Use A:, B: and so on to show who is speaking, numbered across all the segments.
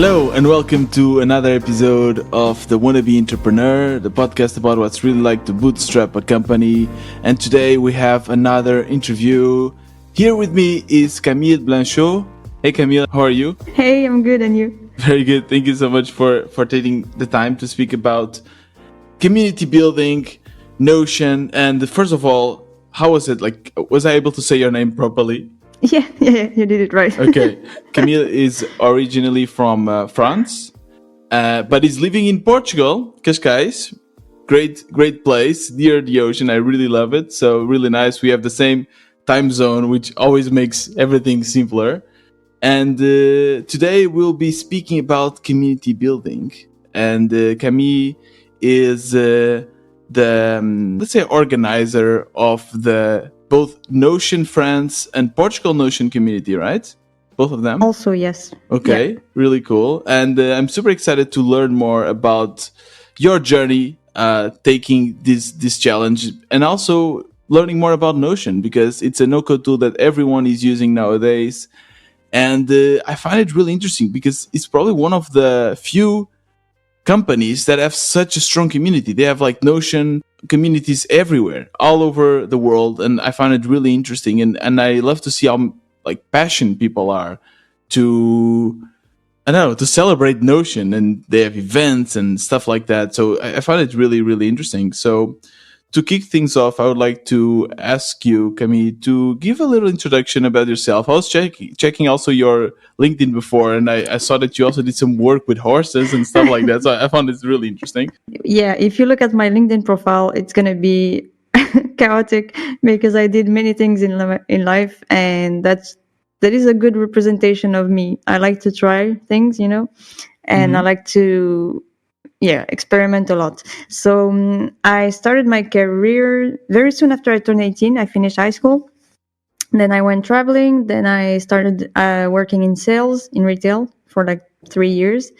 A: Hello and welcome to another episode of The Wannabe Entrepreneur, the podcast about what's really like to bootstrap a company. And today we have another interview. Here with me is Camille Blanchot. Hey Camille, how are you?
B: Hey, I'm good, and you?
A: Very good. Thank you so much for taking the time to speak about community building, Notion, and first of all, how was it? Like, was I able to say your name properly?
B: Yeah, you did it right.
A: Okay. Camille is originally from France, but is living in Portugal, Cascais. Great place, near the ocean. I really love it. So really nice. We have the same time zone, which always makes everything simpler. And today we'll be speaking about community building. And Camille is let's say, organizer of the both Notion France and Portugal Notion community, right? Both of them?
B: Also, yes.
A: Okay, yeah. Really cool. And I'm super excited to learn more about your journey taking this challenge, and also learning more about Notion, because it's a no-code tool that everyone is using nowadays. And I find it really interesting because it's probably one of the few companies that have such a strong community. They have like Notion communities everywhere, all over the world, and I find it really interesting. And I love to see how like passionate people are to, I don't know, to celebrate Notion, and they have events and stuff like that. So I find it really, really interesting. So to kick things off, I would like to ask you, Camille, to give a little introduction about yourself. I was checking also your LinkedIn before, and I saw that you also did some work with horses and stuff like that. So I found this really interesting.
B: Yeah, if you look at my LinkedIn profile, it's going to be chaotic because I did many things in life, and that is a good representation of me. I like to try things, and I like to experiment a lot. So I started my career very soon after I turned 18. I finished high school. Then I went traveling. Then I started working in sales, in retail, for like 3 years.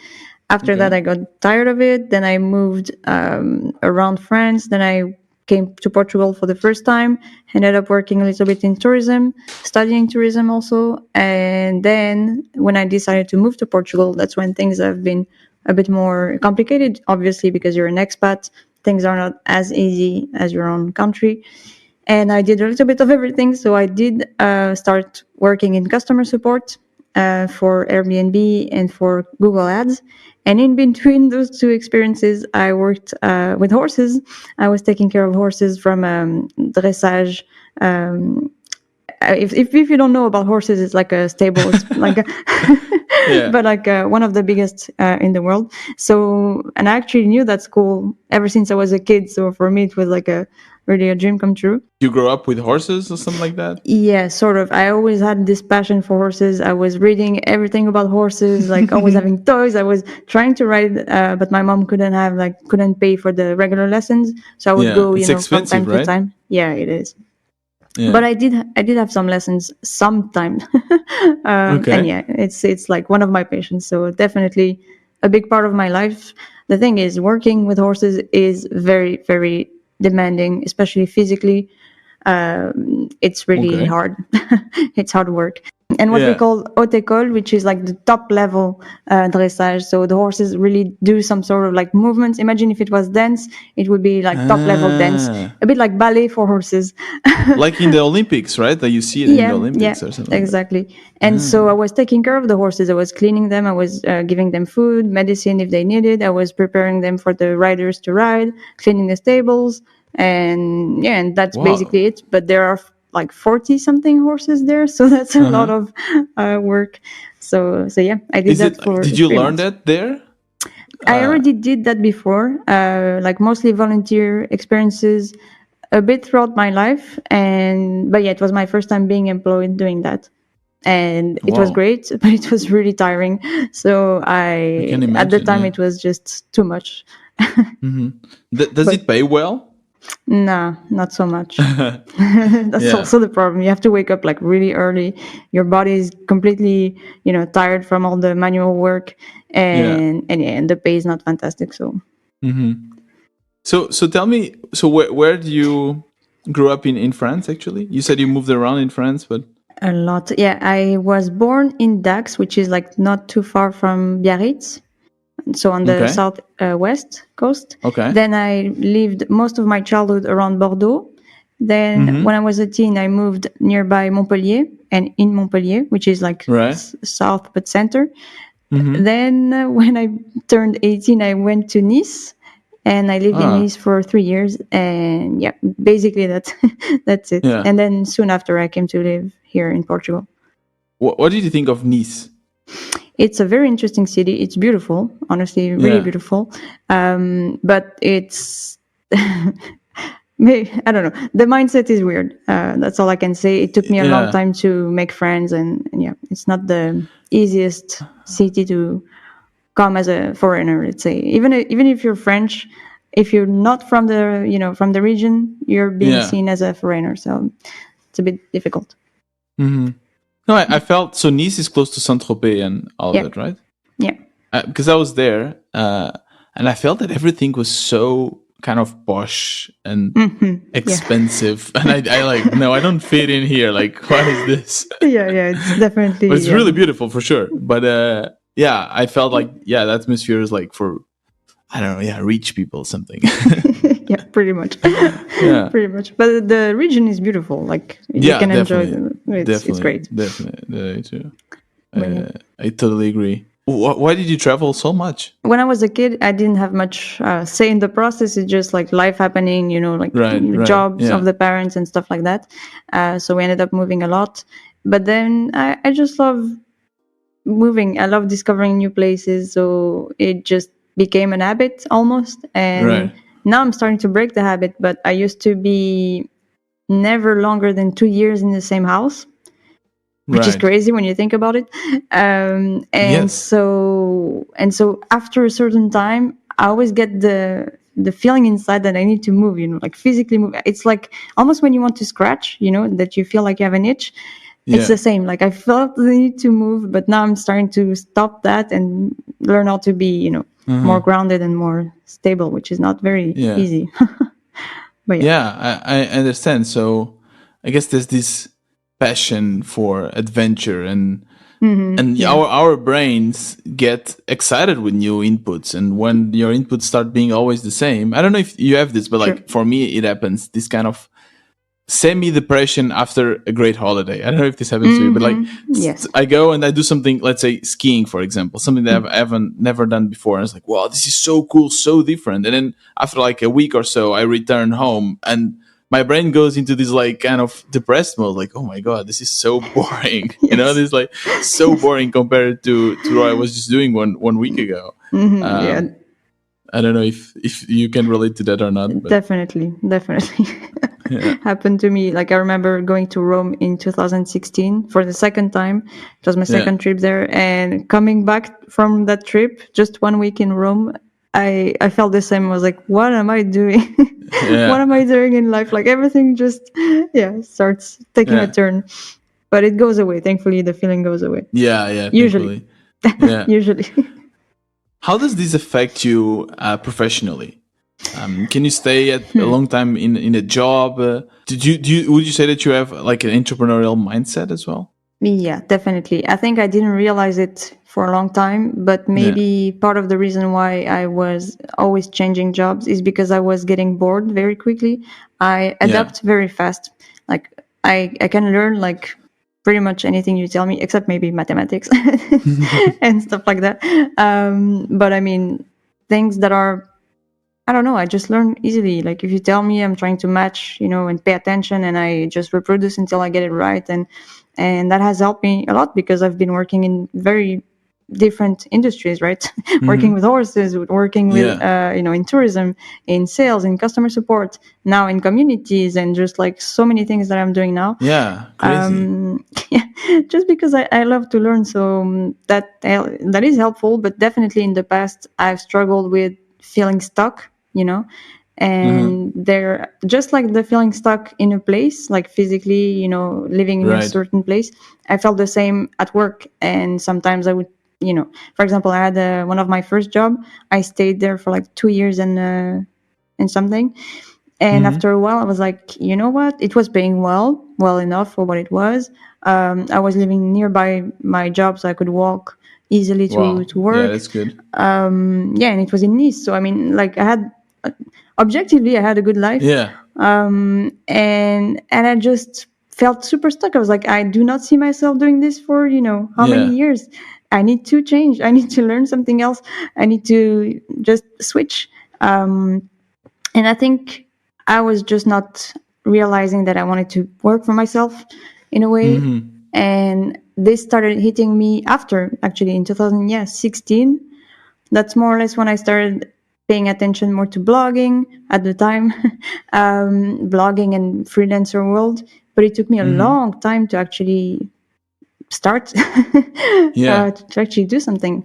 B: After that, I got tired of it. Then I moved around France. Then I came to Portugal for the first time. Ended up working a little bit in tourism, studying tourism also. And then when I decided to move to Portugal, that's when things have been a bit more complicated, obviously, because you're an expat. Things are not as easy as your own country. And I did a little bit of everything. So I did start working in customer support for Airbnb and for Google Ads. And in between those two experiences, I worked with horses. I was taking care of horses from dressage. If you don't know about horses, it's like a stable. It's like but like one of the biggest in the world. So, and I actually knew that school ever since I was a kid. So for me, it was like really a dream come true.
A: You grew up with horses or something like that?
B: Yeah, sort of. I always had this passion for horses. I was reading everything about horses, like always having toys. I was trying to ride, but my mom couldn't pay for the regular lessons. So I would go, from time to time. Yeah, it is. Yeah. But I did have some lessons sometimes. And yeah, it's like one of my passions. So definitely a big part of my life. The thing is, working with horses is very, very demanding, especially physically. It's really hard. It's hard work. And what we call haute école, which is like the top level dressage. So the horses really do some sort of like movements. Imagine if it was dance, it would be like top level dance, a bit like ballet for horses.
A: Like in the Olympics, right? That you see it in the Olympics or something.
B: Exactly. And so I was taking care of the horses. I was cleaning them. I was giving them food, medicine if they needed. I was preparing them for the riders to ride, cleaning the stables. And that's basically it. But there are like 40 something horses there, so that's a lot of work. So yeah, I did that for.
A: Did you learn that there?
B: I already did that before, like mostly volunteer experiences, a bit throughout my life, but yeah, it was my first time being employed doing that, and it was great, but it was really tiring. So at the time it was just too much.
A: Does it pay well?
B: No, not so much. That's also the problem. You have to wake up like really early. Your body is completely, tired from all the manual work, and the pay is not fantastic. So,
A: so tell me, so where do you grew up in France? Actually, you said you moved around in France, but
B: A lot. Yeah, I was born in Dax, which is like not too far from Biarritz, so on the
A: Okay.
B: south west coast.
A: Okay.
B: Then I lived most of my childhood around Bordeaux. Then
A: Mm-hmm.
B: when I was a teen, I moved nearby Montpellier and in Montpellier, which is like
A: Right.
B: south but center.
A: Mm-hmm.
B: Then when I turned 18, I went to Nice and I lived in
A: Ah.
B: Nice for 3 years. And yeah, basically that's that's it.
A: Yeah.
B: And then soon after, I came to live here in Portugal.
A: What did you think of Nice?
B: It's a very interesting city. It's beautiful, honestly, really
A: Yeah.
B: beautiful. But it's, maybe, I don't know. The mindset is weird. That's all I can say. It took me a long
A: Yeah.
B: time to make friends, and yeah, it's not the easiest city to come as a foreigner. Let's say, even if you're French, if you're not from the from the region, you're being
A: Yeah.
B: seen as a foreigner. So it's a bit difficult.
A: Mm-hmm. No, I felt so. Nice is close to Saint Tropez and all of
B: Yeah,
A: that, right?
B: yeah.
A: Because I was there, and I felt that everything was so kind of posh and expensive, and I like, no, I don't fit in here. Like, what is this?
B: Yeah. It's definitely
A: But it's really beautiful for sure. But yeah, I felt like, yeah, the atmosphere is like for, I don't know, yeah, rich people or something.
B: yeah, pretty much.
A: Yeah.
B: Pretty much. But the region is beautiful. Like you
A: Yeah,
B: can enjoy
A: definitely,
B: it's great.
A: definitely too.
B: But yeah.
A: I totally agree. Why did you travel so much?
B: When I was a kid, I didn't have much say in the process. It's just like life happening, like
A: Right, right,
B: jobs
A: yeah,
B: of the parents and stuff like that. So we ended up moving a lot. But then I just love moving. I love discovering new places. So it just became an habit almost. And
A: right,
B: now I'm starting to break the habit. But I used to be never longer than 2 years in the same house, which is
A: right.
B: crazy when you think about it. And
A: Yes,
B: so after a certain time, I always get the feeling inside that I need to move, like physically move. It's like almost when you want to scratch, that you feel like you have an itch. It's
A: yeah,
B: the same. Like I felt the need to move, but now I'm starting to stop that and learn how to be, more
A: uh-huh.
B: grounded and more stable, which is not very
A: Yeah,
B: easy. But yeah.
A: yeah. I understand. So I guess there's this passion for adventure, and
B: Yeah,
A: our brains get excited with new inputs, and when your inputs start being always the same, I don't know if you have this, but
B: sure.
A: like for me it happens, this kind of semi depression after a great holiday. I don't know if this happens to you, but like
B: Yes.
A: I go and I do something, let's say skiing, for example, something that I haven't never done before. And it's like, wow, this is so cool, so different. And then after like a week or so, I return home and my brain goes into this like kind of depressed mode, like, oh my god, this is so boring.
B: Yes.
A: This like so boring compared to what I was just doing one week ago.
B: Yeah.
A: I don't know if you can relate to that or not, but
B: Definitely
A: yeah,
B: happened to me. Like I remember going to Rome in 2016 for the second time. It was my
A: yeah,
B: second trip there, and coming back from that trip, just 1 week in Rome, I felt the same. I was like, what am I doing? What
A: yeah,
B: am I doing in life? Like everything just starts taking a
A: yeah.
B: turn, but it goes away. Thankfully, the feeling goes away.
A: Yeah, yeah,
B: Usually,
A: thankfully. Yeah.
B: usually.
A: How does this affect you professionally? Can you stay at a long time in a job? Would you say that you have like an entrepreneurial mindset as well?
B: Yeah, definitely. I think I didn't realize it for a long time, but
A: Yeah,
B: maybe part of the reason why I was always changing jobs is because I was getting bored very quickly. I
A: yeah,
B: adapt very fast. Like I can learn like pretty much anything you tell me, except maybe mathematics and stuff like that. But I mean, things that are, I don't know, I just learn easily. Like if you tell me, I'm trying to match, and pay attention, and I just reproduce until I get it right. And that has helped me a lot because I've been working in very different industries, right? Working
A: hmm,
B: with horses, working with,
A: yeah,
B: in tourism, in sales, in customer support, now in communities, and just like so many things that I'm doing now.
A: yeah. Crazy.
B: Yeah, just because I love to learn. So that is helpful, but definitely in the past, I've struggled with feeling stuck,
A: Uh-huh.
B: and they're just like the feeling stuck in a place, like physically, living in a
A: Right.
B: certain place. I felt the same at work, and sometimes I would, for example, I had one of my first job. I stayed there for like 2 years and something, and
A: Hmm.
B: after a while, I was like, you know what? It was paying well, well enough for what it was. I was living nearby my job, so I could walk easily
A: Wow.
B: to
A: Yeah,
B: work.
A: that's good.
B: Yeah, and it was in Nice, so I mean, like I had objectively, I had a good life,
A: Yeah.
B: and I just felt super stuck. I was like, I do not see myself doing this for how many
A: Yeah.
B: years. I need to change. I need to learn something else. I need to just switch. And I think I was just not realizing that I wanted to work for myself in a way.
A: Mm-hmm.
B: And this started hitting me after, actually, in 2016. That's more or less when I started paying attention more to blogging at the time, blogging and freelancer world. But it took me a
A: Mm-hmm.
B: long time to actually start
A: Yeah.
B: to actually do something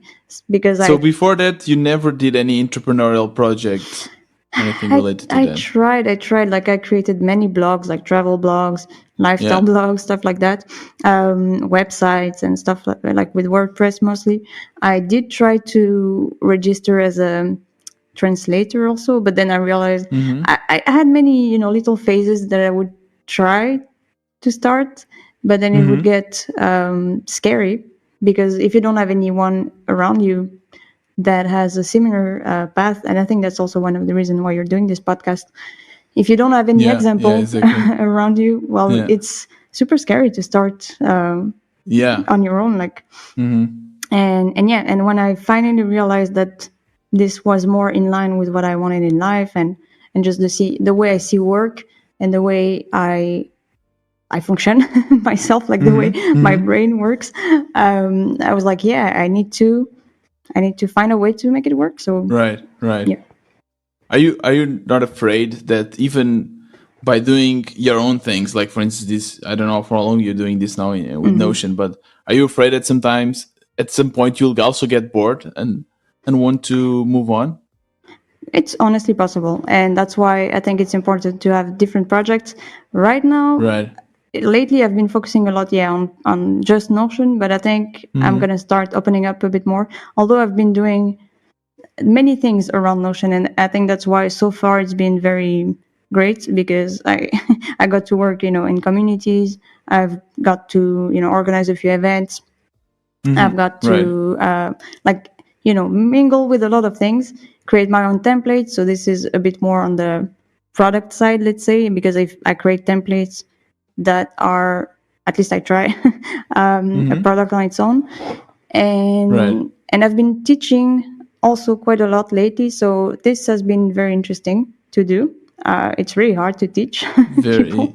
B: because
A: So before that, you never did any entrepreneurial project, anything related to
B: I
A: that?
B: tried. Like I created many blogs, like travel blogs, lifestyle
A: Yeah.
B: blogs, stuff like that, websites and stuff like with WordPress mostly. I did try to register as a translator also, but then I realized
A: Mm-hmm.
B: I had many little phases that I would try to start, but then it would
A: Mm-hmm.
B: get scary because if you don't have anyone around you that has a similar path, and I think that's also one of the reasons why you're doing this podcast. If you don't have any
A: Yeah. Yeah.
B: example
A: Exactly.
B: around you, well,
A: Yeah.
B: it's super scary to start
A: Yeah.
B: on your own. Like,
A: Mm-hmm.
B: and yeah, and when I finally realized that this was more in line with what I wanted in life, and just the way I see work and the way I function myself, like the way
A: Mm-hmm.
B: my
A: Mm-hmm.
B: brain works, I was like, yeah, I need to find a way to make it work. So
A: Right. Right.
B: yeah.
A: Are you not afraid that even by doing your own things, like for instance, this, I don't know for how long you're doing this now with Notion, but are you afraid that sometimes at some point you'll also get bored and want to move on?
B: It's honestly possible, and that's why I think it's important to have different projects. Right now,
A: Right.
B: lately, I've been focusing a lot, yeah, on just Notion, but I think I'm
A: Mm-hmm.
B: gonna start opening up a bit more. Although I've been doing many things around Notion, and I think that's why so far it's been very great because I I got to work, in communities. I've got to organize a few events. I've
A: Mm-hmm.
B: got
A: Right.
B: to like mingle with a lot of things, create my own templates. So this is a bit more on the product side, let's say, because if I create templates that are, at least I try, a
A: Mm-hmm.
B: product on its own,
A: Right.
B: and I've been teaching also quite a lot lately. So this has been very interesting to do. It's really hard to teach people.
A: Very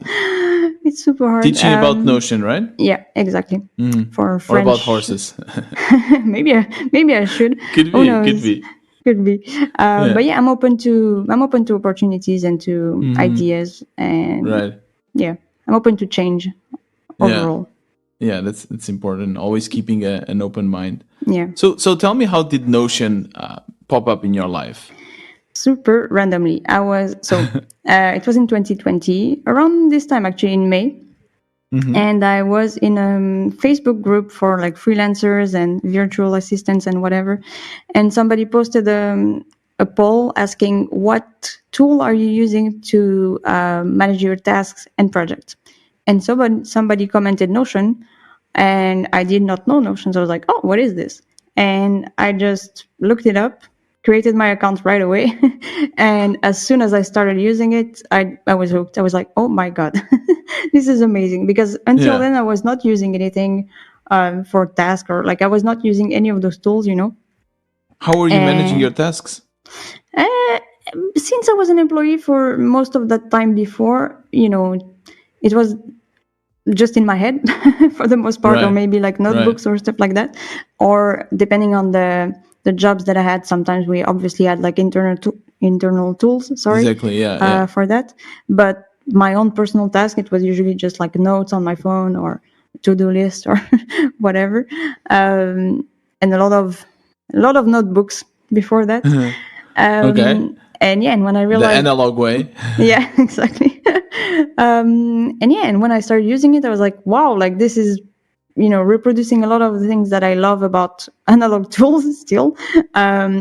B: It's super hard.
A: teaching about Notion, right?
B: Yeah, exactly.
A: Mm-hmm.
B: For
A: Or about
B: French,
A: horses?
B: maybe I should.
A: Could
B: Who
A: be. Could
B: knows?
A: be.
B: Could be.
A: Yeah.
B: But yeah, I'm open to opportunities and to
A: Mm-hmm.
B: ideas, and
A: Right.
B: yeah, I'm open to change
A: Yeah.
B: overall.
A: Yeah. That's important. Always keeping an open mind.
B: Yeah,
A: So tell me, how did Notion pop up in your life?
B: super randomly. I was so it was in 2020, around this time actually in May,
A: Mm-hmm.
B: and I was in a Facebook group for like freelancers and virtual assistants and whatever. And somebody posted a poll asking, what tool are you using to manage your tasks and projects? And somebody commented Notion, and I did not know Notion. So I was like, oh, what is this? And I just looked it up, created my account right away. And as soon as I started using it, I was hooked. I was like, oh my God, this is amazing. Because until
A: Yeah.
B: then, I was not using anything for task, or like I was not using any of those tools.
A: How were you managing your
B: And
A: tasks?
B: uh, since I was an employee for most of that time before, it was just in my head for the most part, or
A: Right.
B: maybe like
A: Right.
B: notebooks or stuff like that, or depending on the jobs that I had. Sometimes we obviously had like internal tools, sorry,
A: Exactly. Yeah. Yeah.
B: for that. But my own personal task, it was usually just like notes on my phone or to-do list or whatever, and a lot of notebooks before that.
A: Okay.
B: And yeah, and when I
A: The
B: realized,
A: analog way.
B: yeah, exactly. And yeah, and when I started using it, I was like, wow, like this is, reproducing a lot of the things that I love about analog tools still.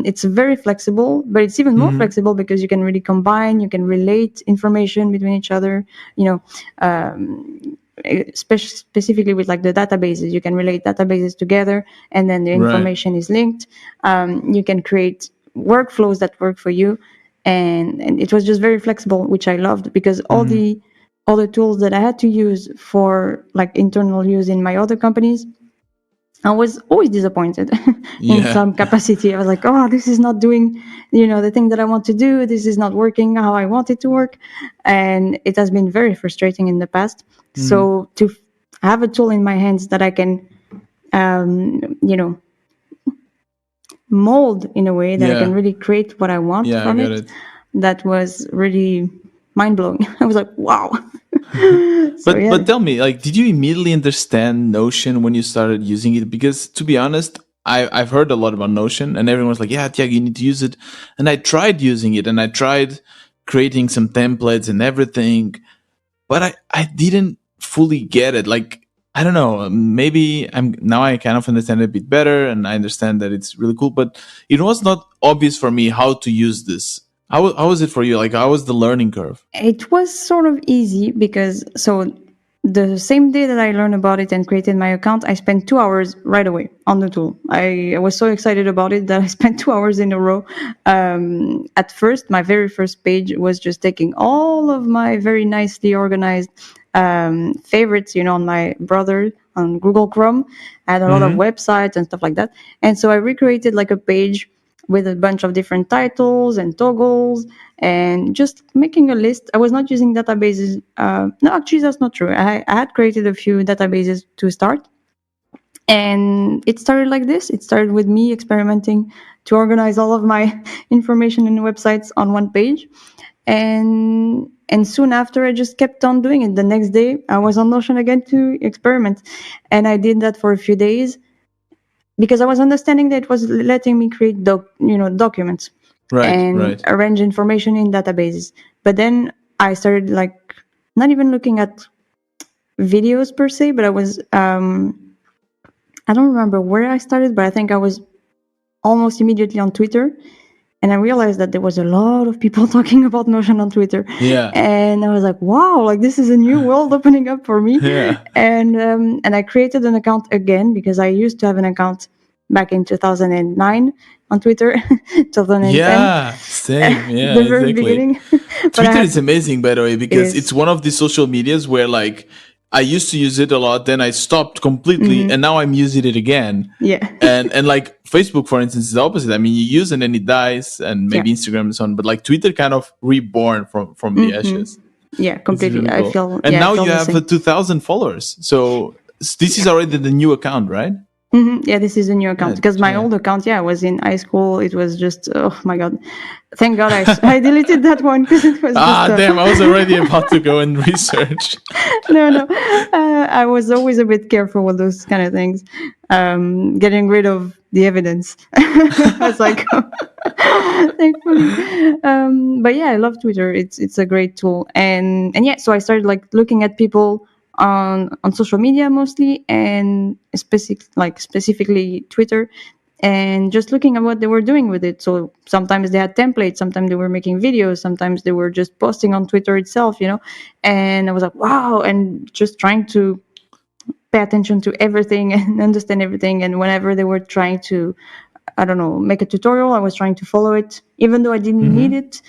B: It's very flexible, but it's even more
A: Mm-hmm.
B: flexible because you can really combine, you can relate information between each other, you know, specifically with like the databases. You can relate databases together, and then the
A: Right.
B: information is linked. You can create workflows that work for you, and it was just very flexible, which I loved, because all
A: Mhm.
B: the other tools that I had to use for like internal use in my other companies, I was always disappointed in
A: Yeah.
B: some capacity. I was like, oh, this is not doing, the thing that I want to do. This is not working how I want it to work. And it has been very frustrating in the past.
A: Mhm.
B: So to have a tool in my hands that I can, you know, mold in a way that I can
A: Yeah.
B: really create what I want
A: Yeah, I
B: from
A: got
B: it,
A: it.
B: that was really mind blowing. I was like, wow. So
A: But
B: yeah.
A: tell me, like, did you immediately understand Notion when you started using it? Because to be honest, I've heard a lot about Notion, and everyone was like, "Yeah, Tiago, you need to use it." And I tried using it, and I tried creating some templates and everything, but I didn't fully get it. Like, I don't know, maybe I'm now I kind of understand it a bit better, and I understand that it's really cool. But it was not obvious for me how to use this. How was it for you? Like, how was the learning curve?
B: It was sort of easy because the same day that I learned about it and created my account, I spent 2 hours right away on the tool. I was so excited about it that I spent 2 hours in a row. At first, my very first page was just taking all of my very nicely organized favorites, on my browser on Google Chrome. I had a lot of
A: Mm-hmm.
B: websites and stuff like that. And so I recreated like a page with a bunch of different titles and toggles and just making a list. I was not using databases. No, actually, that's not true. I had created a few databases to start. And it started like this. It started with me experimenting to organize all of my information in websites on one page. And soon after, I just kept on doing it. The next day, I was on Notion again to experiment. And I did that for a few days because I was understanding that it was letting me create documents
A: Right,
B: and
A: right.
B: arrange information in databases. But then I started like not even looking at videos per se, but I don't remember where I started, but I think I was almost immediately on Twitter. And I realized that there was a lot of people talking about Notion on Twitter,
A: Yeah.
B: and I was like, "Wow! Like this is a new world opening up for me."
A: Yeah.
B: And I created an account again because I used to have an account back in 2009 on Twitter, 2010,
A: Yeah, same. Yeah,
B: the very
A: exactly.
B: beginning. But I
A: Twitter is
B: had
A: amazing, by the way, because it's
B: is
A: one of the social medias where, like, I used to use it a lot, then I stopped completely, and
B: mhm,
A: now I'm using it again.
B: yeah,
A: And like Facebook, for instance, is the opposite. I mean, you use it and it dies, and
B: yeah,
A: maybe Instagram and so on. But like Twitter, kind of reborn from the
B: hmm,
A: ashes.
B: yeah,
A: It's
B: completely.
A: really
B: I
A: cool.
B: feel
A: And
B: yeah, I
A: now
B: feel
A: you
B: the
A: have
B: same.
A: 2,000 followers. So this is
B: Yeah.
A: already the new account, right?
B: Yeah, this is a new account
A: Yeah,
B: because my
A: yeah.
B: old account, yeah, was in high school. It was just, oh my god, thank God I deleted that one because it was just
A: Ah, damn! I was already about to go and research.
B: no. I was always a bit careful with those kind of things, getting rid of the evidence. I was like, thankfully, but yeah, I love Twitter. It's a great tool, and yeah, so I started like looking at people on social media mostly, and specifically Twitter, and just looking at what they were doing with it. So sometimes they had templates, sometimes they were making videos, sometimes they were just posting on Twitter itself, and I was like, wow, and just trying to pay attention to everything and understand everything. And whenever they were trying to, I don't know, make a tutorial, I was trying to follow it, even though I didn't need
A: Hmm.
B: it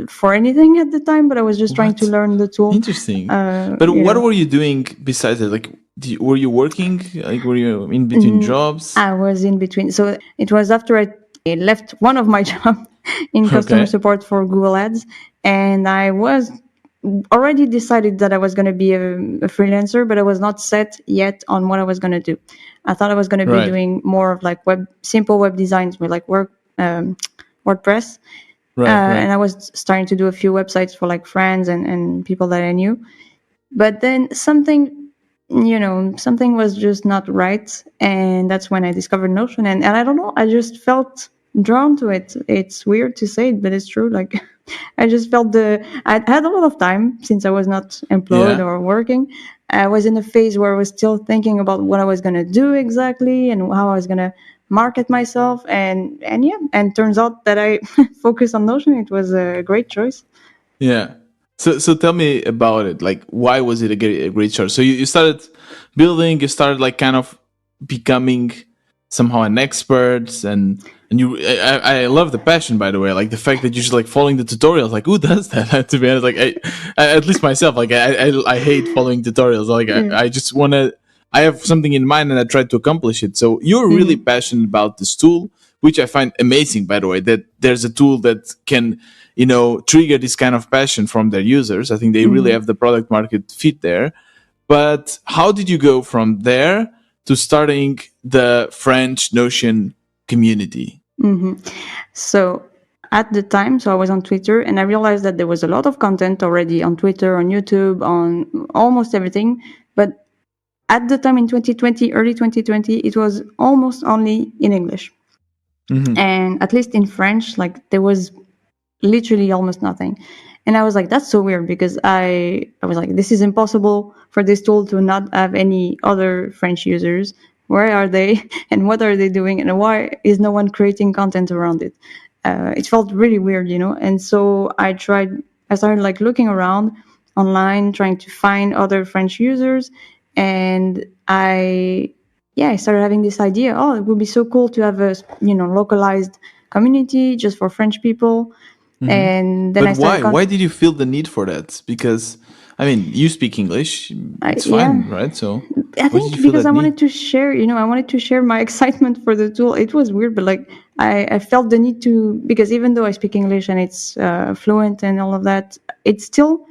B: for anything at the time, but I was just trying to
A: What?
B: learn the tool.
A: Interesting.
B: Uh,
A: But
B: you
A: what
B: know,
A: were you doing besides it? Like, were you working? Like, were you in between jobs?
B: I was in between. So it was after I left one of my jobs in customer
A: Okay.
B: support for Google Ads, and I was already decided that I was going to be a freelancer, but I was not set yet on what I was going to do. I thought I was going to be
A: Right.
B: doing more of like simple web designs with like WordPress,
A: Right.
B: and
A: Right.
B: I was starting to do a few websites for like friends and people that I knew. But then something was just not right. And that's when I discovered Notion. And I don't know, I just felt drawn to it. It's weird to say it, but it's true. Like, I just felt I had a lot of time since I was not employed
A: Yeah.
B: or working. I was in a phase where I was still thinking about what I was going to do exactly and how I was going to market myself. And yeah, and turns out that I focus on Notion. It was a great choice.
A: Yeah. So tell me about it. Like, why was it a great start? So you started building, you started like kind of becoming somehow an expert, and I love the passion, by the way. Like the fact that you're just like following the tutorials. Like, who does that? To be honest, like at least myself, like I hate following tutorials. Like
B: Yeah.
A: I just want to. I have something in mind and I try to accomplish it. So you're really
B: Mhm.
A: passionate about this tool, which I find amazing, by the way, that there's a tool that can, trigger this kind of passion from their users. I think they really
B: Mhm.
A: have the product market fit there. But how did you go from there to starting the French Notion community?
B: Mhm. So at the time, so I was on Twitter, and I realized that there was a lot of content already on Twitter, on YouTube, on almost everything. But at the time in 2020, early 2020, it was almost only in English.
A: Mm-hmm.
B: And at least in French, like there was literally almost nothing. And I was like, that's so weird, because I was like, this is impossible for this tool to not have any other French users. Where are they? And what are they doing? And why is no one creating content around it? It felt really weird, And so I started like looking around online, trying to find other French users. And I started having this idea. Oh, it would be so cool to have a, localized community just for French people.
A: Mm-hmm.
B: And then I
A: But
B: started
A: why? Why did you feel the need for that? Because, I mean, you speak English. It's
B: yeah,
A: fine, right? So
B: I
A: why did you
B: think
A: feel
B: because
A: that
B: I
A: need?
B: wanted to share, I wanted to share my excitement for the tool. It was weird, but like I felt the need to, because even though I speak English and it's fluent and all of that, it still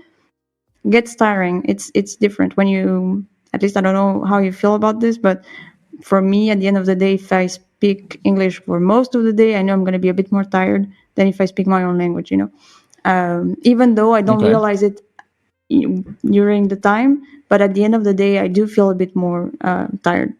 B: gets tiring. It's different when you, at least I don't know how you feel about this, but for me, at the end of the day, if I speak English for most of the day, I know I'm going to be a bit more tired than if I speak my own language, even though I don't
A: Okay.
B: realize it during the time, but at the end of the day, I do feel a bit more tired.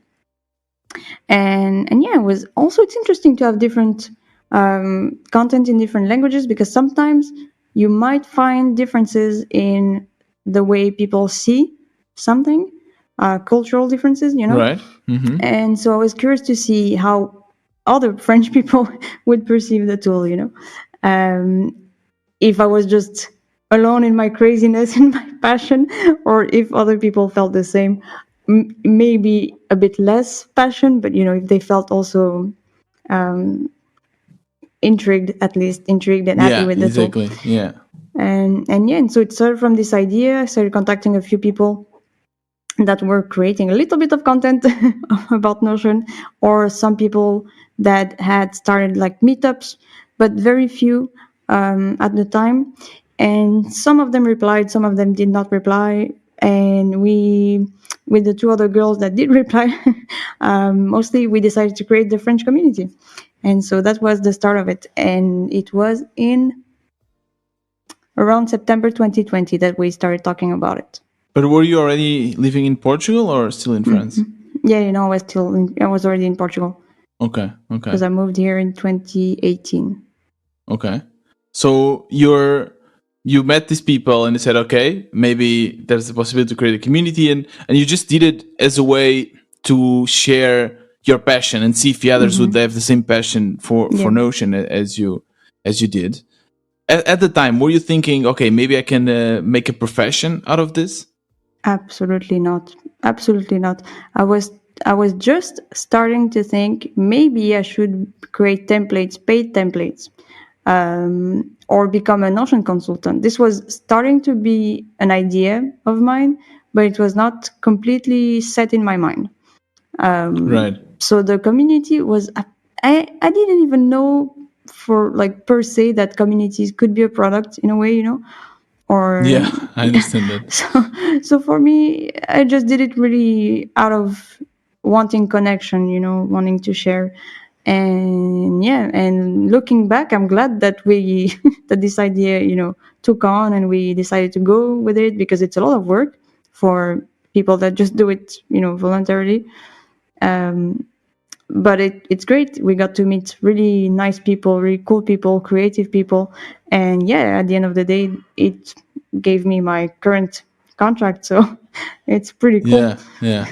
B: And yeah, it's interesting to have different content in different languages, because sometimes you might find differences in the way people see something, cultural differences.
A: Right. Mm-hmm.
B: And so I was curious to see how other French people would perceive the tool. Um, if I was just alone in my craziness and my passion, or if other people felt the same. Maybe a bit less passion, but if they felt also intrigued, at least intrigued and happy
A: Yeah.
B: with the tool.
A: Exactly. Yeah.
B: And yeah, and so it started from this idea. I started contacting a few people that were creating a little bit of content about Notion, or some people that had started like meetups, but very few at the time. And some of them replied, some of them did not reply. And with the two other girls that did reply, mostly we decided to create the French community. And so that was the start of it. And it was in around September 2020 that we started talking about it.
A: But were you already living in Portugal or still in France?
B: Yeah, I was already in Portugal,
A: Okay. Okay.
B: because I moved here in 2018.
A: Okay. So you met these people and they said, okay, maybe there's the possibility to create a community, and you just did it as a way to share your passion and see if the others would have the same passion for
B: Yeah,
A: Notion as you did. At the time, were you thinking, okay, maybe I can make a profession out of this?
B: absolutely not. Absolutely not. I was I was just starting to think maybe I should create templates, paid templates, or become a Notion consultant. This was starting to be an idea of mine, but it was not completely set in my mind.
A: Right.
B: So the community was, I didn't even know, for like per se, that communities could be a product in a way, or
A: Yeah, I understand that.
B: so for me, I just did it really out of wanting connection, wanting to share. And yeah, and looking back, I'm glad that we that this idea, took on, and we decided to go with it, because it's a lot of work for people that just do it, voluntarily. But it's great. We got to meet really nice people, really cool people, creative people. And yeah, at the end of the day, it gave me my current contract. So it's pretty cool.
A: Yeah, yeah.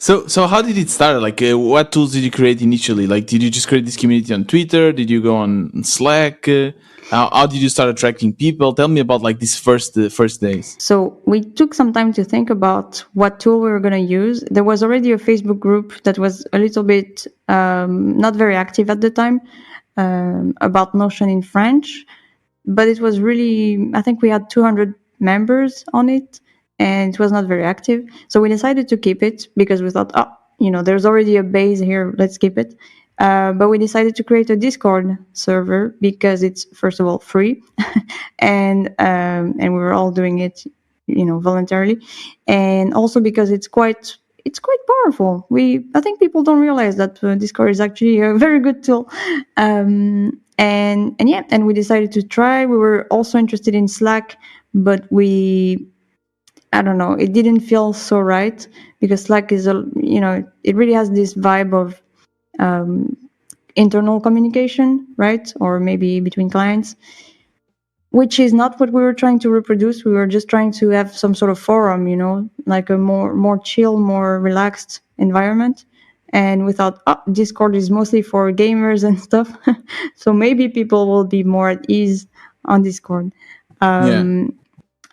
A: So how did it start? Like, what tools did you create initially? Like, did you just create this community on Twitter? Did you go on Slack? How did you start attracting people? Tell me about like these first days.
B: So we took some time to think about what tool we were going to use. There was already a Facebook group that was a little bit not very active at the time, about Notion in French, but it was really, I think we had 200 members on it, and it was not very active. So we decided to keep it because we thought, oh, there's already a base here, let's keep it. But we decided to create a Discord server because it's, first of all, free, and we were all doing it, voluntarily, and also because it's quite powerful. I think people don't realize that Discord is actually a very good tool. And we decided to try. We were also interested in Slack, but I don't know, it didn't feel so right, because Slack is it really has this vibe of internal communication, right? Or maybe between clients, which is not what we were trying to reproduce. We were just trying to have some sort of forum, like a more chill, more relaxed environment. And we thought, Discord is mostly for gamers and stuff, so maybe people will be more at ease on Discord.
A: Yeah,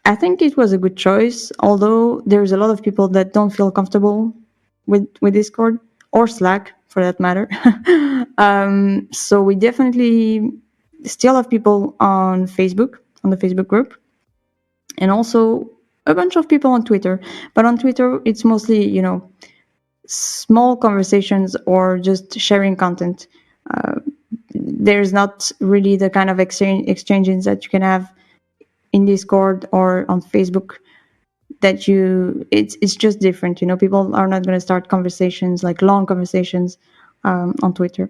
B: I think it was a good choice, although there's a lot of people that don't feel comfortable with Discord or Slack, for that matter. So we definitely still have people on Facebook, on the Facebook group, and also a bunch of people on Twitter. But on Twitter, it's mostly, small conversations or just sharing content. There's not really the kind of exchanges that you can have in Discord or on Facebook. It's just different. People are not going to start conversations, like long conversations, on Twitter.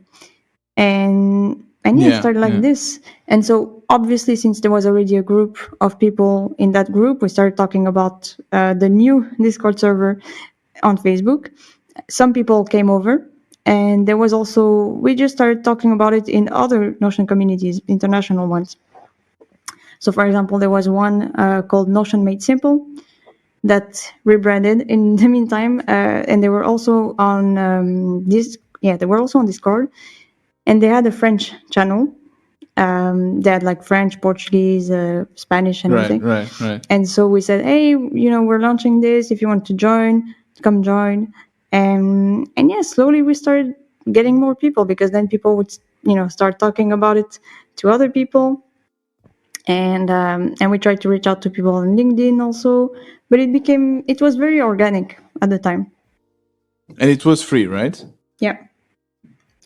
B: And yeah, it
A: yeah,
B: started like
A: yeah.
B: this. And so obviously, since there was already a group of people in that group, we started talking about the new Discord server on Facebook. Some people came over, and there was also, we just started talking about it in other Notion communities, international ones. So for example, there was one called Notion Made Simple that rebranded in the meantime, and they were also on they were also on Discord, and they had a French channel. They had like French, Portuguese, Spanish, and
A: Right,
B: everything.
A: right, right.
B: And so we said, hey, we're launching this. If you want to join, come join. And yeah, slowly we started getting more people, because then people would start talking about it to other people. And we tried to reach out to people on LinkedIn also, but it was very organic at the time.
A: And it was free, right?
B: Yeah,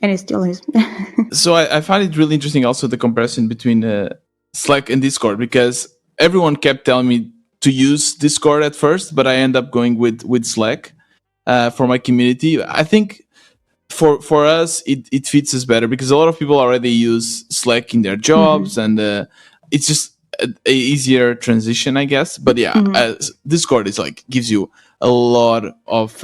B: and it still is.
A: So I find it really interesting also the comparison between Slack and Discord, because everyone kept telling me to use Discord at first, but I end up going with Slack for my community. I think for us it fits us better because a lot of people already use Slack in their jobs, and it's just a easier transition, I guess. But yeah, Discord is like gives you a lot of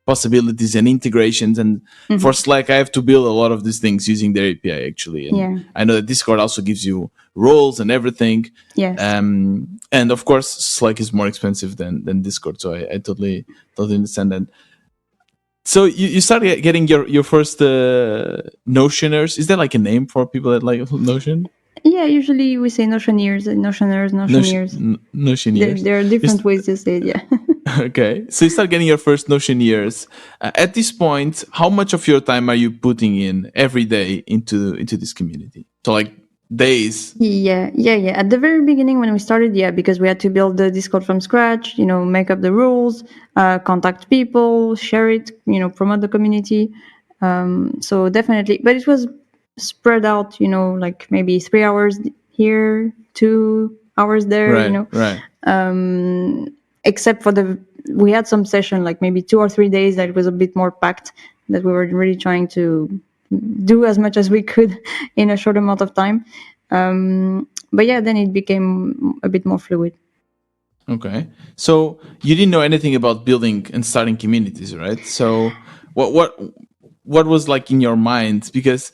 A: possibilities and integrations, and for Slack I have to build a lot of these things using their API actually, and
B: Yeah.
A: I know that Discord also gives you roles and everything.
B: Yes.
A: And of course Slack is more expensive than Discord, so I totally understand that. So you started getting your first Notioners. Is there like a name for people that like Notion?
B: Yeah, usually we say Notioneers, Notioners, Notioneers.
A: Notioneers.
B: There are different ways to say it, yeah.
A: Okay, so you start getting your first Notioneers. At this point, how much of your time are you putting in every day into this community? So like days.
B: Yeah. At the very beginning when we started, yeah, because we had to build the Discord from scratch, make up the rules, contact people, share it, promote the community. So definitely, but it was spread out, like maybe 3 hours here, 2 hours there,
A: Right.
B: Except for we had some session, like maybe 2 or 3 days that was a bit more packed, that we were really trying to do as much as we could in a short amount of time. But yeah, then it became a bit more fluid.
A: Okay. So you didn't know anything about building and starting communities, right? So what was like in your mind? Because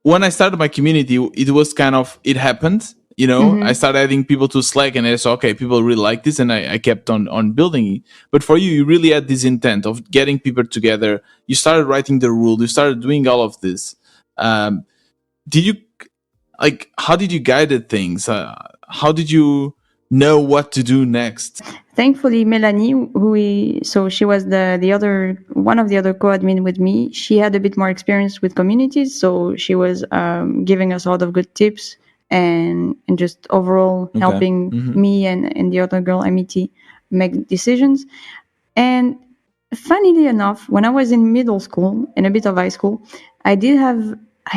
A: when I started my community, it was kind of, it happened I started adding people to Slack, and I saw, okay, people really like this, and I kept on building it. But for you really had this intent of getting people together. You started writing the rule. You started doing all of this. Did you how did you guide things? How did you know what to do next?
B: Thankfully, Melanie, so she was the other one of the other co-admin with me. She had a bit more experience with communities, so she was giving us a lot of good tips and just overall helping me and the other girl, Amity, make decisions. And funnily enough, when I was in middle school and a bit of high school, I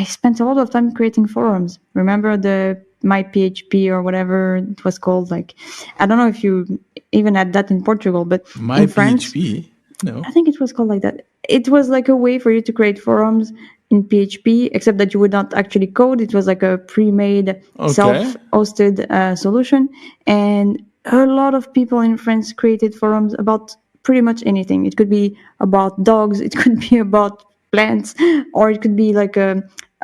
B: spent a lot of time creating forums. Remember the my PHP or whatever it was called? Like, I don't know if you even had that in Portugal, but
A: My
B: in France,
A: PHP? No.
B: I think it was called like that. It was like a way for you to create forums in PHP, except that you would not actually code. It was like a pre-made, self-hosted solution. And a lot of people in France created forums about pretty much anything. It could be about dogs, it could be about plants, or it could be like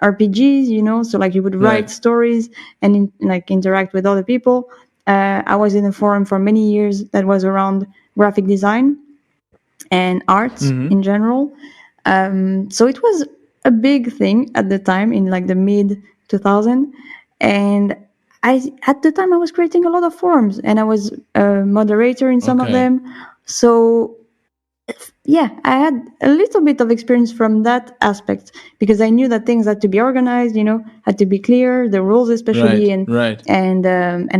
B: RPGs, so like you would write stories and interact with other people. I was in a forum for many years that was around graphic design and art in general. So it was a big thing at the time in like the mid 2000. And at the time I was creating a lot of forums and I was a moderator in some of them. So yeah, I had a little bit of experience from that aspect because I knew that things had to be organized, had to be clear, the rules especially, and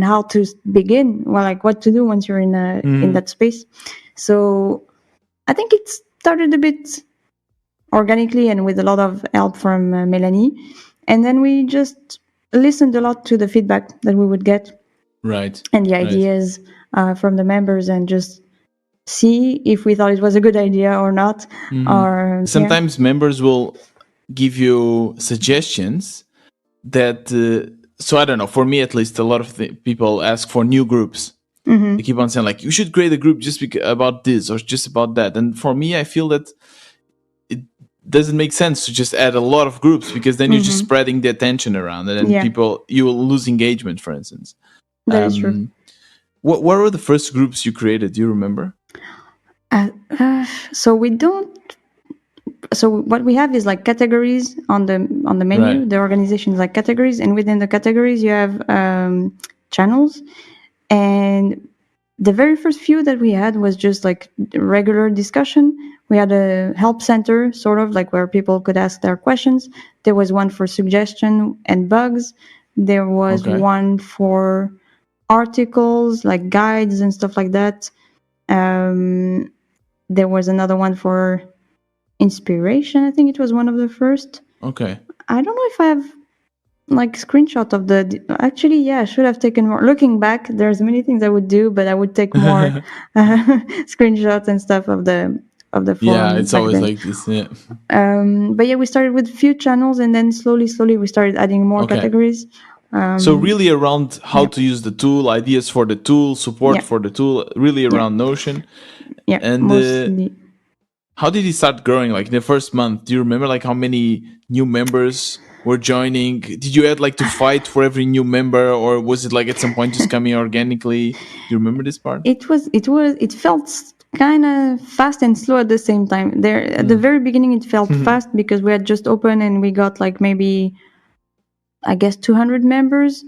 B: how to begin, well, like what to do once you're in that space. So I think it started a bit organically and with a lot of help from Melanie, and then we just listened a lot to the feedback that we would get, and the ideas from the members, and just see if we thought it was a good idea or not. Or
A: sometimes members will give you suggestions that so I don't know, for me at least, a lot of people ask for new groups. They keep on saying like, you should create a group just about this or just about that, and for me I feel that it doesn't make sense to just add a lot of groups, because then you're just spreading the attention around, and then you will lose engagement, for instance.
B: That is true.
A: What were the first groups you created? Do you remember?
B: So we don't. So what we have is like categories on the menu. The organization is like categories, and within the categories you have channels. And the very first few that we had was just like regular discussion. We had a help center, sort of like where people could ask their questions. There was one for suggestion and bugs. There was one for articles, like guides and stuff like that. There was another one for inspiration. I think it was one of the first.
A: Okay.
B: I don't know if I have like screenshot of actually, yeah, I should have taken more. Looking back, there's many things I would do, but I would take more screenshots and stuff of the forum.
A: Yeah, it's always like this. Yeah.
B: But yeah, we started with few channels, and then slowly we started adding more categories.
A: So really around how to use the tool, ideas for the tool, support for the tool, really around Notion.
B: Yeah,
A: and
B: mostly.
A: How did it start growing? Like in the first month, do you remember like how many new members were joining? Did you had like to fight for every new member, or was it like at some point just coming organically? Do you remember this part?
B: It felt kind of fast and slow at the same time. There at the very beginning, it felt fast because we had just opened and we got like maybe, I guess, 200 members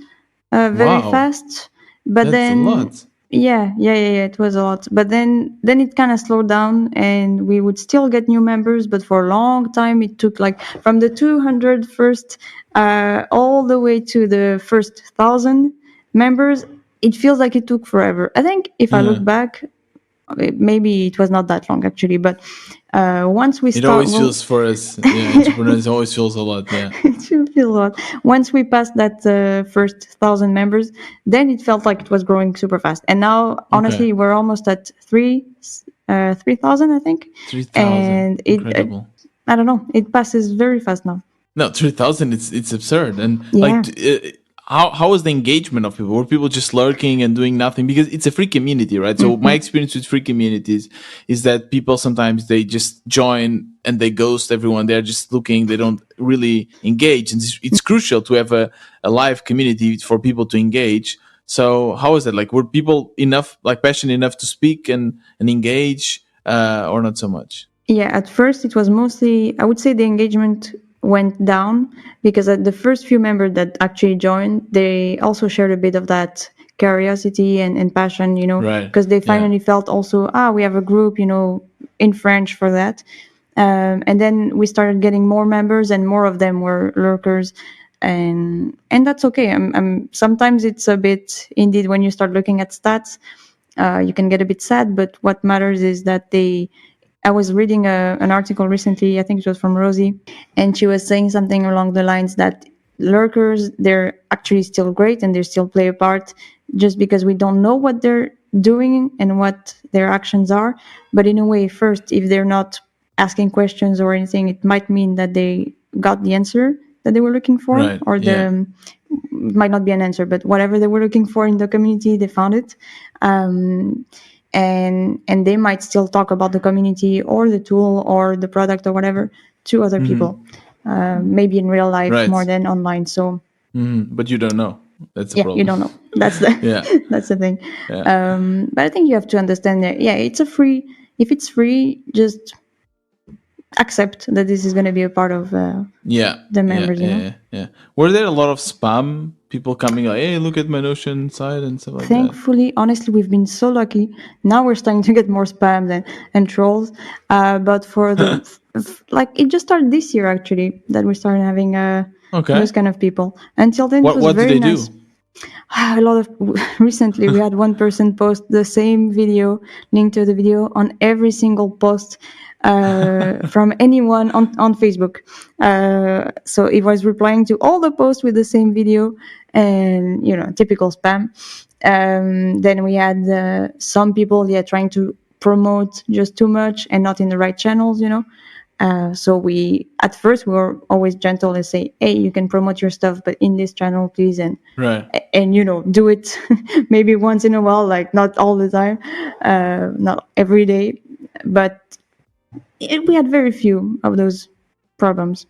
B: very fast. But
A: that's
B: then
A: a lot.
B: Yeah, it was a lot. But then it kind of slowed down, and we would still get new members, but for a long time it took, like from the 200 first all the way to the first 1,000 members. It feels like it took forever. I think if I look back, maybe it was not that long actually, but once we
A: it always feels for us, entrepreneurs, always feels a lot. Yeah.
B: It feels a lot. Once we passed that first 1,000 members, then it felt like it was growing super fast. And now, honestly, we're almost at 3,000, I think.
A: 3,000.
B: And
A: incredible.
B: I don't know, it passes very fast now.
A: No, 3,000. It's absurd. And how was the engagement of people? Were people just lurking and doing nothing? Because it's a free community, right? So my experience with free communities is that people sometimes they just join and they ghost everyone. They're just looking. They don't really engage, and it's crucial to have a live community for people to engage. So how is that? Like, were people enough, like passionate enough to speak and engage, or not so much?
B: Yeah, at first it was mostly, I would say the engagement went down because at the first few members that actually joined, they also shared a bit of that curiosity and passion,
A: Right.
B: because they
A: Yeah.
B: finally felt also, we have a group, in French for that. And then we started getting more members and more of them were lurkers. And that's okay. Sometimes it's a bit, indeed, when you start looking at stats, you can get a bit sad, but what matters is that I was reading an article recently, I think it was from Rosie, and she was saying something along the lines that lurkers, they're actually still great and they still play a part just because we don't know what they're doing and what their actions are. But in a way, first, if they're not asking questions or anything, it might mean that they got the answer that they were looking for,
A: Right.
B: or
A: Yeah.
B: it might not be an answer, but whatever they were looking for in the community, they found it. And they might still talk about the community or the tool or the product or whatever to other people, maybe in real life more
A: Right.
B: than online. So
A: But you don't know. That's the
B: yeah, you
A: problem.
B: don't know. That's the
A: Yeah.
B: that's the thing.
A: Yeah.
B: But I think you have to understand that it's a free. If it's free, just accept that this is going to be a part of
A: Yeah.
B: the
A: Yeah.
B: members.
A: Yeah. Yeah. Were there a lot of spam people coming like, hey, look at my Notion site and stuff like that?
B: Thankfully, honestly, we've been so lucky. Now we're starting to get more spams and trolls. But for the like, it just started this year actually that we started having
A: Okay.
B: those kind of people. Until then, it was
A: What did
B: very
A: they
B: nice.
A: do?
B: A lot of recently we had one person post the same video, link to the video on every single post from anyone on Facebook. So it was replying to all the posts with the same video, and typical spam. Then we had some people trying to promote just too much and not in the right channels. So we at first we were always gentle and say, hey, you can promote your stuff, but in this channel, please, and
A: Right.
B: do it maybe once in a while, like not all the time, not every day. But we had very few of those problems,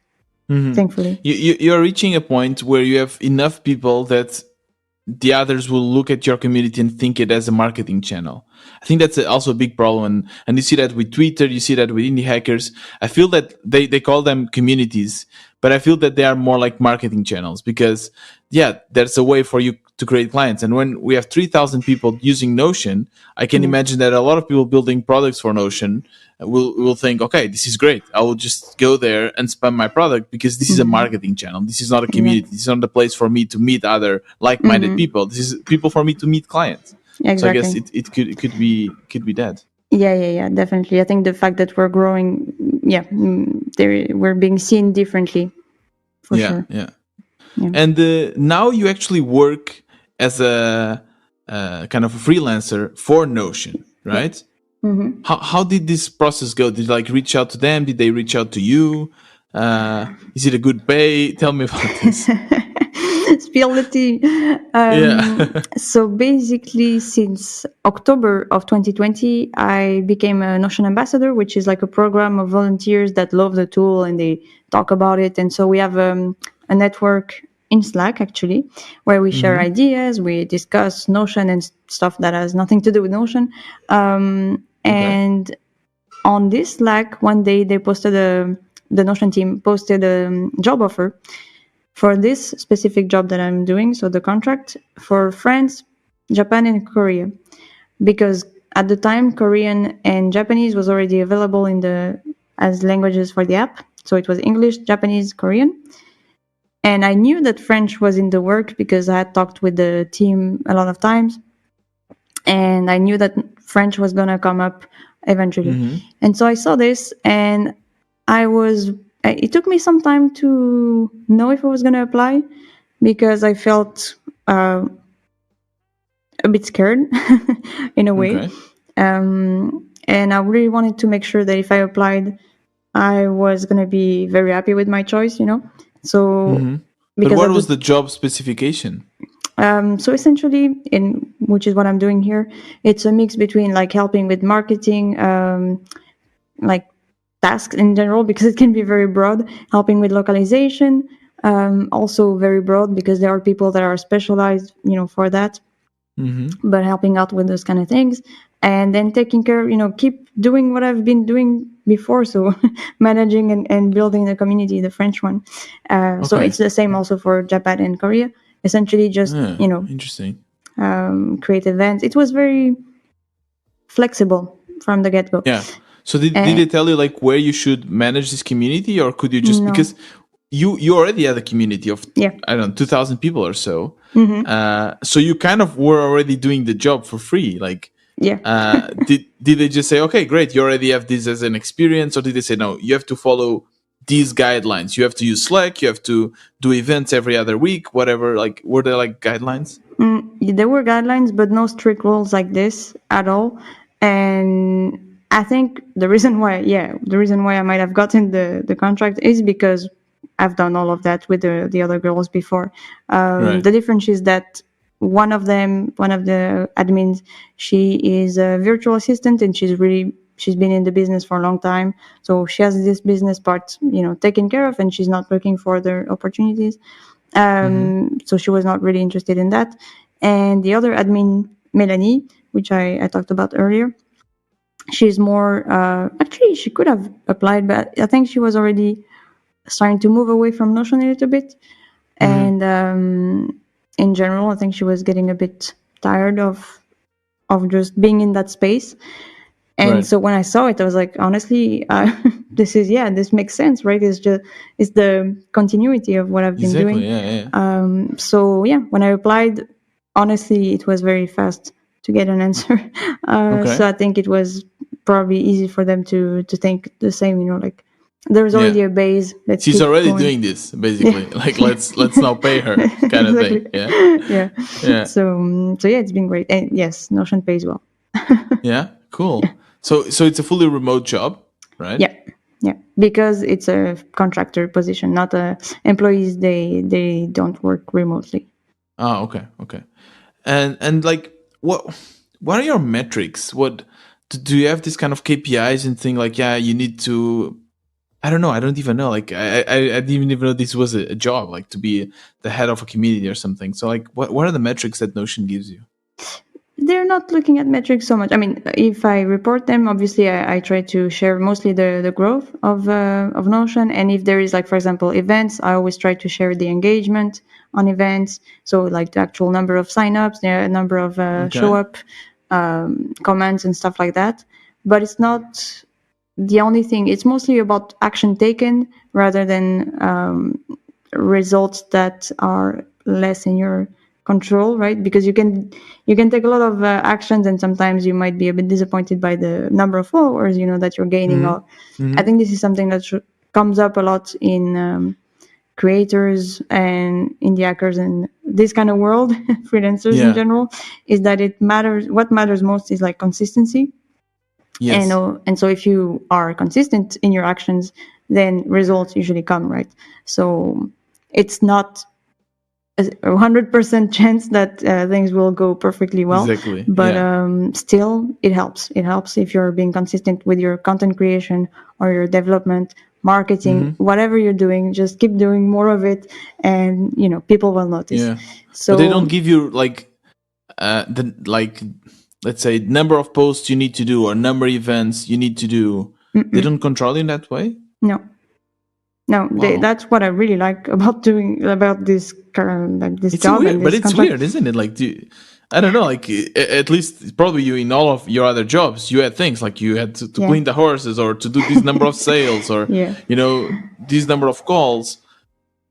B: thankfully.
A: You're reaching a point where you have enough people that the others will look at your community and think it as a marketing channel. I think that's also a big problem. And you see that with Twitter, you see that with indie hackers. I feel that they call them communities, but I feel that they are more like marketing channels because, there's a way for you to create clients. And when we have 3,000 people using Notion, I can imagine that a lot of people building products for Notion will think, okay, this is great. I will just go there and spam my product because this is a marketing channel. This is not a community. This is not a place for me to meet other like-minded people. This is people for me to meet clients. So I guess
B: Exactly.
A: it could be that.
B: Yeah, definitely. I think the fact that we're growing, we're being seen differently, for sure.
A: Yeah. And now you actually work as a kind of a freelancer for Notion, right? How did this process go? Did you like reach out to them? Did they reach out to you? Is it a good pay? Tell me about this.
B: Spill the tea. So basically, since October of 2020, I became a Notion ambassador, which is like a program of volunteers that love the tool and they talk about it. And so we have a network in Slack, actually, where we share ideas, we discuss Notion and stuff that has nothing to do with Notion. And on this Slack, one day they posted the Notion team posted a job offer for this specific job that I'm doing. So the contract for France, Japan, and Korea, because at the time Korean and Japanese was already available as languages for the app. So it was English, Japanese, Korean. And I knew that French was in the work because I had talked with the team a lot of times. And I knew that French was going to come up eventually. And so I saw this and it took me some time to know if I was going to apply because I felt a bit scared in a way.
A: Okay.
B: And I really wanted to make sure that if I applied, I was going to be very happy with my choice, So,
A: But
B: because
A: what was the job specification?
B: So essentially, which is what I'm doing here, it's a mix between like helping with marketing, like tasks in general, because it can be very broad, helping with localization, also very broad because there are people that are specialized, for that, but helping out with those kind of things. And then taking care, keep doing what I've been doing before. So managing and building the community, the French one. So
A: Okay.
B: it's the same also for Japan and Korea. Essentially just,
A: Interesting.
B: create events. It was very flexible from the get-go.
A: Yeah. So did
B: Uh,
A: they tell you like where you should manage this community, or could you just,
B: no.
A: because you already had a community of,
B: Yeah.
A: I don't know, 2,000 people or so. So you kind of were already doing the job for free. Like,
B: Yeah.
A: did they just say, okay, great, you already have this as an experience, or did they say, no, you have to follow these guidelines, you have to use Slack, you have to do events every other week, whatever? Like, were there like guidelines?
B: There were guidelines, but no strict rules like this at all. And I think the reason why I might have gotten the contract is because I've done all of that with the other girls before.
A: Right.
B: The difference is that one of the admins, she is a virtual assistant, and she's been in the business for a long time. So she has this business part, taken care of, and she's not looking for other opportunities. So she was not really interested in that. And the other admin, Melanie, which I talked about earlier, she's more, actually, she could have applied, but I think she was already starting to move away from Notion a little bit. And in general, I think she was getting a bit tired of just being in that space. And
A: Right.
B: so when I saw it, I was like, honestly, this makes sense, right? It's the continuity of what I've been
A: Exactly.
B: doing.
A: Yeah.
B: So yeah, when I applied, honestly, it was very fast to get an answer.
A: Okay.
B: So I think it was probably easy for them to think the same. Like there's
A: Yeah.
B: already a base. Let's
A: She's
B: keep
A: already
B: going.
A: doing this, basically. Like, let's now pay her, kind of
B: Exactly.
A: thing. Yeah.
B: Yeah.
A: Yeah.
B: So yeah, it's been great. And yes, Notion pays well.
A: Yeah. Cool. So it's a fully remote job, right?
B: Yeah, yeah, because it's a contractor position, not employees. They don't work remotely.
A: Oh, okay. Okay. And like, what are your metrics? What do you have this kind of KPIs and thing like, yeah, you need to, I don't know, I don't even know. Like, I didn't even know this was a job, like to be the head of a community or something. So like, what are the metrics that Notion gives you?
B: They're not looking at metrics so much. I mean, if I report them, obviously I try to share mostly the growth of Notion. And if there is, like, for example, events, I always try to share the engagement on events. So like the actual number of signups, the number of show
A: Okay.
B: up comments and stuff like that. But it's not the only thing. It's mostly about action taken rather than results that are less in your control, right? Because you can take a lot of actions, and sometimes you might be a bit disappointed by the number of followers that you're gaining. Or I think this is something that comes up a lot in creators and indie hackers and this kind of world, freelancers in
A: Yeah.
B: general, is that what matters most is like consistency.
A: Yes.
B: And so if you are consistent in your actions, then results usually come, right? So it's not a 100% chance that things will go perfectly well,
A: Exactly.
B: but
A: Yeah.
B: still it helps. It helps if you're being consistent with your content creation or your development, marketing, whatever you're doing. Just keep doing more of it, and people will notice.
A: Yeah. But they don't
B: So
A: give you like the, like, let's say, number of posts you need to do or number of events you need to do. They don't control you in that way.
B: no. No,
A: Wow.
B: that's what I really like about this this
A: It's
B: job and
A: weird, but
B: this
A: it's
B: contract.
A: weird, isn't it? Like, I don't know. Like, at least probably you, in all of your other jobs, you had things like you had to
B: Yeah.
A: clean the horses, or to do this number of sales, or
B: Yeah.
A: this number of calls.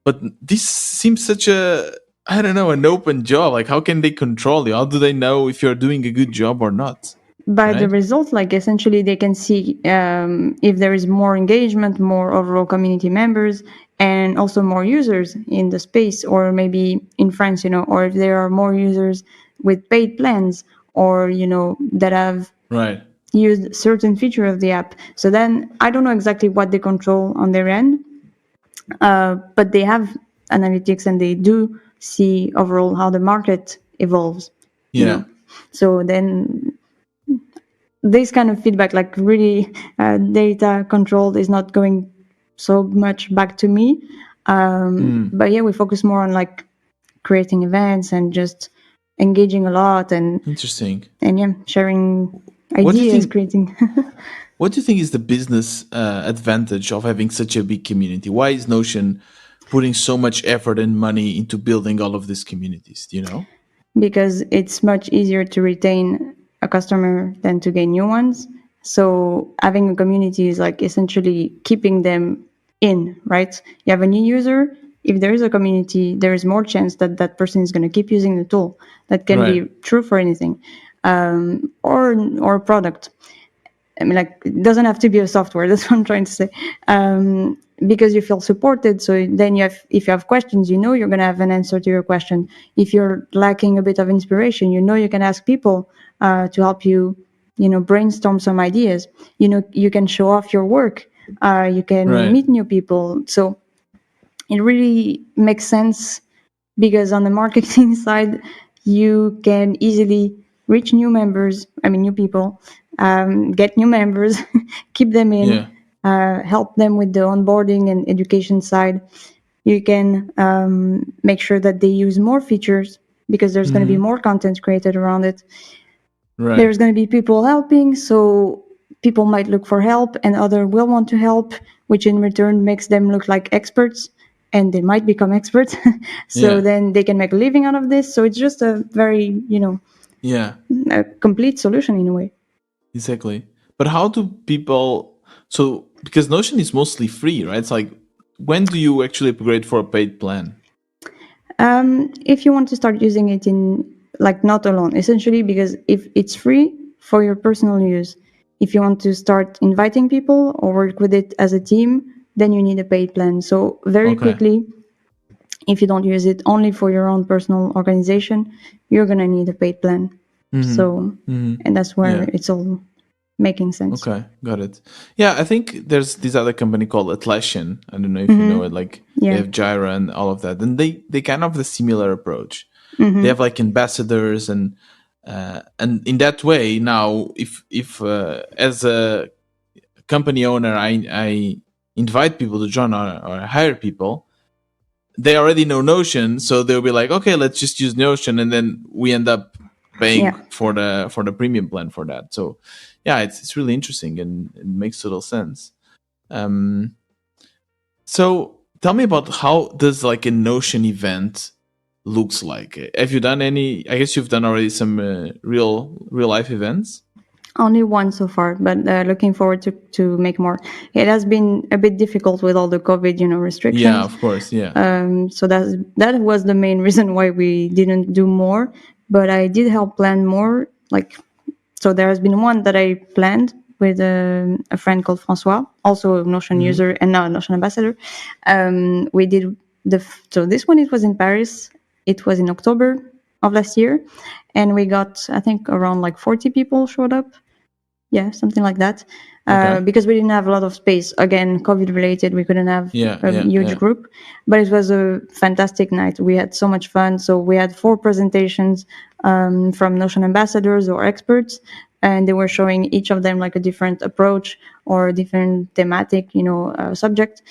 A: But this seems such a, I don't know, an open job. Like, how can they control you? How do they know if you're doing a good job or not?
B: By the
A: Right?
B: results, like essentially they can see if there is more engagement, more overall community members, and also more users in the space, or maybe in France, or if there are more users with paid plans, or that have
A: Right.
B: used certain feature of the app. So then I don't know exactly what they control on their end, but they have analytics, and they do see overall how the market evolves. You
A: Yeah.
B: know, so then this kind of feedback, like really data controlled, is not going so much back to me. But yeah, we focus more on like creating events and just engaging a lot
A: Interesting.
B: and yeah, sharing
A: What do you
B: ideas,
A: think?
B: creating.
A: What do you think is the business advantage of having such a big community? Why is Notion putting so much effort and money into building all of these communities? Do you know?
B: Because it's much easier to retain a customer than to gain new ones. So having a community is like essentially keeping them in, right? You have a new user. If there is a community, there is more chance that that person is going to keep using the tool. That can
A: Right.
B: be true for anything, or a product. I mean, like, it doesn't have to be a software. That's what I'm trying to say. Because you feel supported. So then if you have questions, you're going to have an answer to your question. If you're lacking a bit of inspiration, you can ask people to help you, brainstorm some ideas. You can show off your work. You can
A: Right.
B: meet new people. So it really makes sense because on the marketing side, you can easily reach new people, get new members, keep them in,
A: Yeah.
B: help them with the onboarding and education side. You can make sure that they use more features because there's going to be more content created around it.
A: Right.
B: There's going to be people helping, so people might look for help and other will want to help, which in return makes them look like experts and they might become experts. So
A: Yeah.
B: then they can make a living out of this. So it's just a very,
A: Yeah.
B: a complete solution in a way.
A: Exactly. But how do people? So because Notion is mostly free, right? It's like, when do you actually upgrade for a paid plan?
B: If you want to start using it in, like, not alone, essentially, because if it's free for your personal use, if you want to start inviting people or work with it as a team, then you need a paid plan. So very
A: Okay.
B: quickly, if you don't use it only for your own personal organization, you're going to need a paid plan. So, and that's where
A: Yeah.
B: it's all making sense.
A: Okay, got it. Yeah, I think there's this other company called Atlassian. I don't know if you know it. Like, they
B: Yeah.
A: have Jira and all of that, and they kind of have a similar approach. They have like ambassadors, and in that way, now if as a company owner, I invite people to join or hire people, they already know Notion, so they'll be like, okay, let's just use Notion, and then we end up paying
B: Yeah.
A: for the premium plan for that. So yeah, it's really interesting and it makes total sense. Um, so tell me about how does like a Notion event looks like. Have you done any? I guess you've done already some real life events.
B: Only one so far, but looking forward to make more. It has been a bit difficult with all the COVID,
A: Yeah,
B: restrictions.
A: of course. Yeah.
B: So that was the main reason why we didn't do more. But I did help plan more. Like, so there has been one that I planned with a friend called Francois, also a Notion user and now a Notion ambassador. We did so this one, it was in Paris. It was in October of last year, and we got, I think, around like 40 people showed up. Yeah, something like that.
A: Okay.
B: Because we didn't have a lot of space. Again, COVID related, we couldn't have
A: Yeah.
B: a
A: Yeah.
B: huge
A: Yeah.
B: group. But it was a fantastic night. We had so much fun. So we had 4 presentations from Notion ambassadors or experts, and they were showing each of them like a different approach or a different thematic, subject.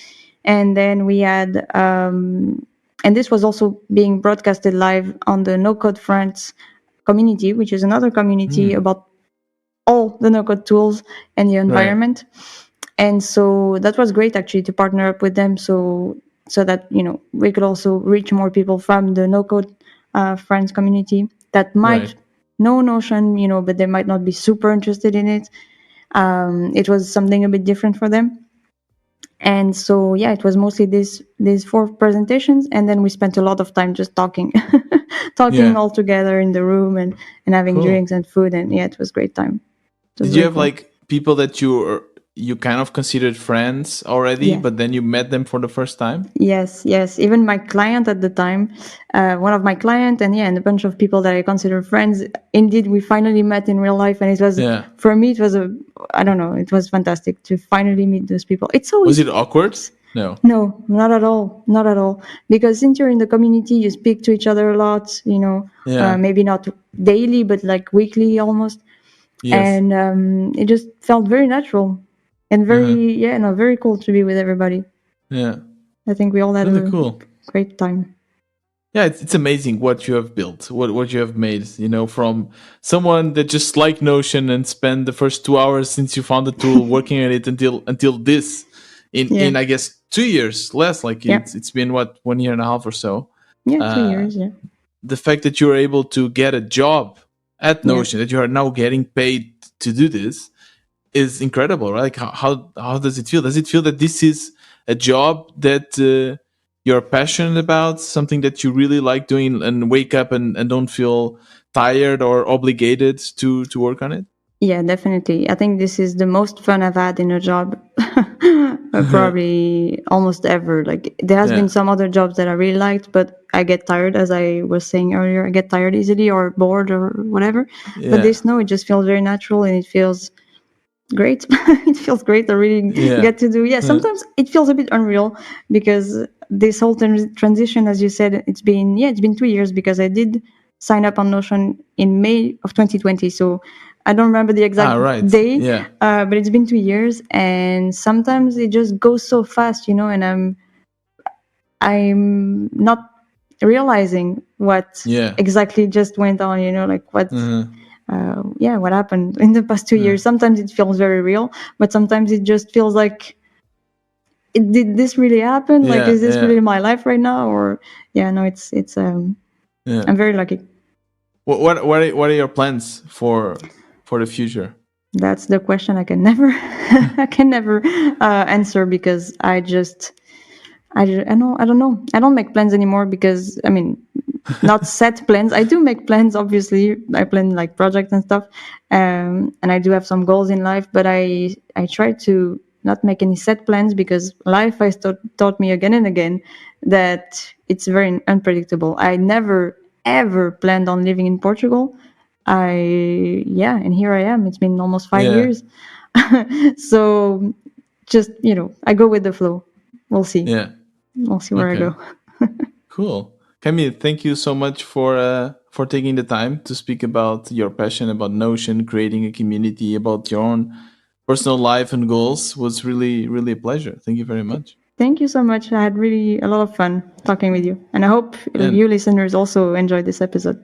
B: And then we had, and this was also being broadcasted live on the NoCode France community, which is another community about all the no-code tools and the
A: Right.
B: environment. And so that was great actually to partner up with them, so that we could also reach more people from the no-code friends community that might
A: Right.
B: know Notion, but they might not be super interested in it. It was something a bit different for them. And so yeah, it was mostly these 4 presentations, and then we spent a lot of time just talking talking
A: Yeah.
B: all together in the room and having
A: Cool.
B: drinks and food, and yeah, it was a great time. It was
A: Did you
B: very
A: have
B: cool.
A: like people that you kind of considered friends already,
B: Yeah.
A: but then you met them for the first time?
B: Yes. Even my client at the time, one of my client, and a bunch of people that I consider friends. Indeed, we finally met in real life, and it was,
A: Yeah.
B: for me, it was I don't know, it was fantastic to finally meet those people. It's
A: Was
B: always,
A: it awkward? No.
B: No, not at all. Not at all. Because since you're in the community, you speak to each other a lot,
A: Yeah.
B: maybe not daily, but like weekly almost.
A: Yes.
B: And it just felt very natural and
A: Uh-huh.
B: very cool to be with everybody.
A: Yeah.
B: I think we all had
A: Really
B: a
A: cool.
B: great time.
A: Yeah, it's amazing what you have built, what you have made, from someone that just liked Notion and spent the first 2 hours since you found the tool working on it until this
B: Yeah.
A: in I guess 2 years less, like
B: Yeah.
A: it's been what 1 year and a half or so.
B: Yeah. Two
A: Uh,
B: years. Yeah.
A: the fact that you're able to get a job at
B: Yeah.
A: Notion, that you are now getting paid to do this, is incredible, right? Like how does it feel? Does it feel that this is a job that you're passionate about, something that you really like doing, and wake up and don't feel tired or obligated to work on it?
B: Yeah, definitely. I think this is the most fun I've had in a job, probably almost ever. Like there has
A: Yeah,
B: been some other jobs that I really liked, but I get tired, as I was saying earlier. I get tired easily or bored or whatever. But
A: yeah,
B: this, no, it just feels very natural and it feels great. It feels great. I really
A: yeah,
B: get to do. Yeah,
A: yeah.
B: sometimes it feels a bit unreal because this whole transition, as you said, it's been 2 years because I did sign up on Notion in May of 2020. So I don't remember the exact
A: Ah, right.
B: day,
A: Yeah,
B: but it's been 2 years, and sometimes it just goes so fast, and I'm not realizing what
A: yeah.
B: exactly just went on, like
A: Uh-huh.
B: what happened in the past 2 years. Sometimes it feels very real, but sometimes it just feels like, did this really happen? Like,
A: Yeah,
B: is this
A: yeah,
B: really my life right now? Or yeah, no,
A: yeah.
B: I'm very lucky.
A: What are your plans for the future?
B: That's the question I can never, I can never answer because I don't know. I don't make plans anymore because I mean, not set plans. I do make plans, obviously. I plan like projects and stuff, and I do have some goals in life. But I try to not make any set plans because life has taught me again and again that it's very unpredictable. I never ever planned on living in Portugal. And here I am. It's been almost five
A: Yeah,
B: years. So just I go with the flow. We'll see.
A: yeah.
B: We'll see where I
A: Okay.
B: go.
A: Cool. Camille, thank you so much for taking the time to speak about your passion about Notion, creating a community, about your own personal life and goals. Was really, really a pleasure. Thank you very much.
B: Thank you so much. I had really a lot of fun talking with you. And I hope
A: And
B: you listeners also enjoyed this episode.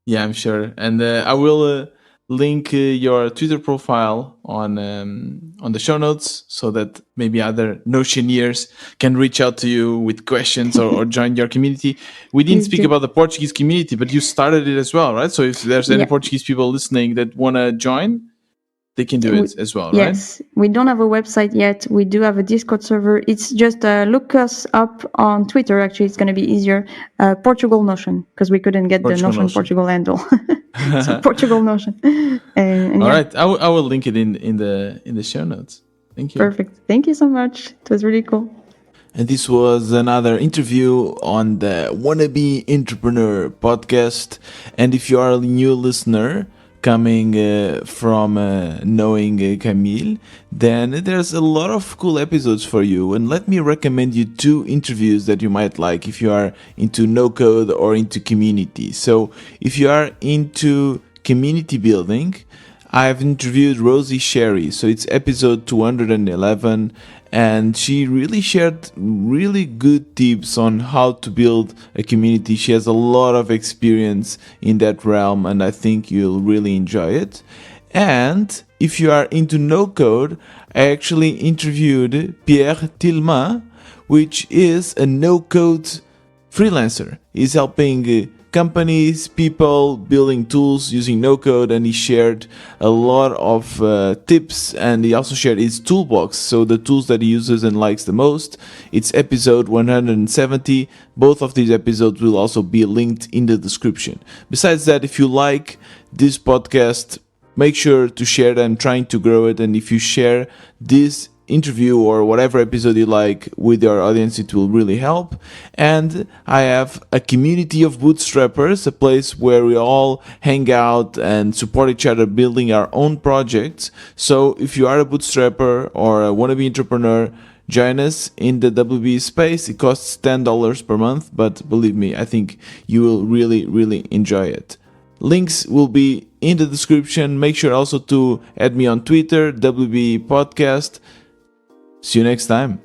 A: yeah, I'm sure. And I will link your Twitter profile on the show notes so that maybe other Notioneers can reach out to you with questions or join your community. We didn't
B: Please
A: speak
B: do.
A: about the Portuguese community, but you started it as well, right? So if there's any
B: Yeah.
A: Portuguese people listening that want to join, they can do
B: We,
A: it as well, right?
B: yes, we don't have a website yet. We do have a Discord server. It's just look us up on Twitter. Actually, it's going to be easier. Portugal Notion, because we couldn't get the
A: Portugal
B: Notion
A: Notion.
B: Portugal handle. So Portugal Notion. And
A: All
B: yeah,
A: right, I will link it in the show notes. Thank you.
B: perfect. Thank you so much. It was really cool.
A: And this was another interview on the Wannabe Entrepreneur podcast. And if you are a new listener coming from knowing Camille, then there's a lot of cool episodes for you. And let me recommend you two interviews that you might like if you are into NoCode or into community. So if you are into community building, I've interviewed Rosie Sherry, so it's episode 211, and she really shared really good tips on how to build a community. She has a lot of experience in that realm, and I think you'll really enjoy it. And if you are into no code, I actually interviewed Pierre Tillman, which is a no code freelancer. He's helping companies, people building tools using no code, and he shared a lot of tips, and he also shared his toolbox, so the tools that he uses and likes the most. It's episode 170. Both of these episodes will also be linked in the description. Besides that, if you like this podcast, make sure to share it. I'm trying to grow it, and if you share this interview or whatever episode you like with your audience, it will really help. And I have a community of bootstrappers, a place where we all hang out and support each other building our own projects. So if you are a bootstrapper or a wannabe entrepreneur, join us in the WB space. It costs $10 per month, but believe me, I think you will really, really enjoy it. Links will be in the description. Make sure also to add me on Twitter, WB Podcast. See you next time.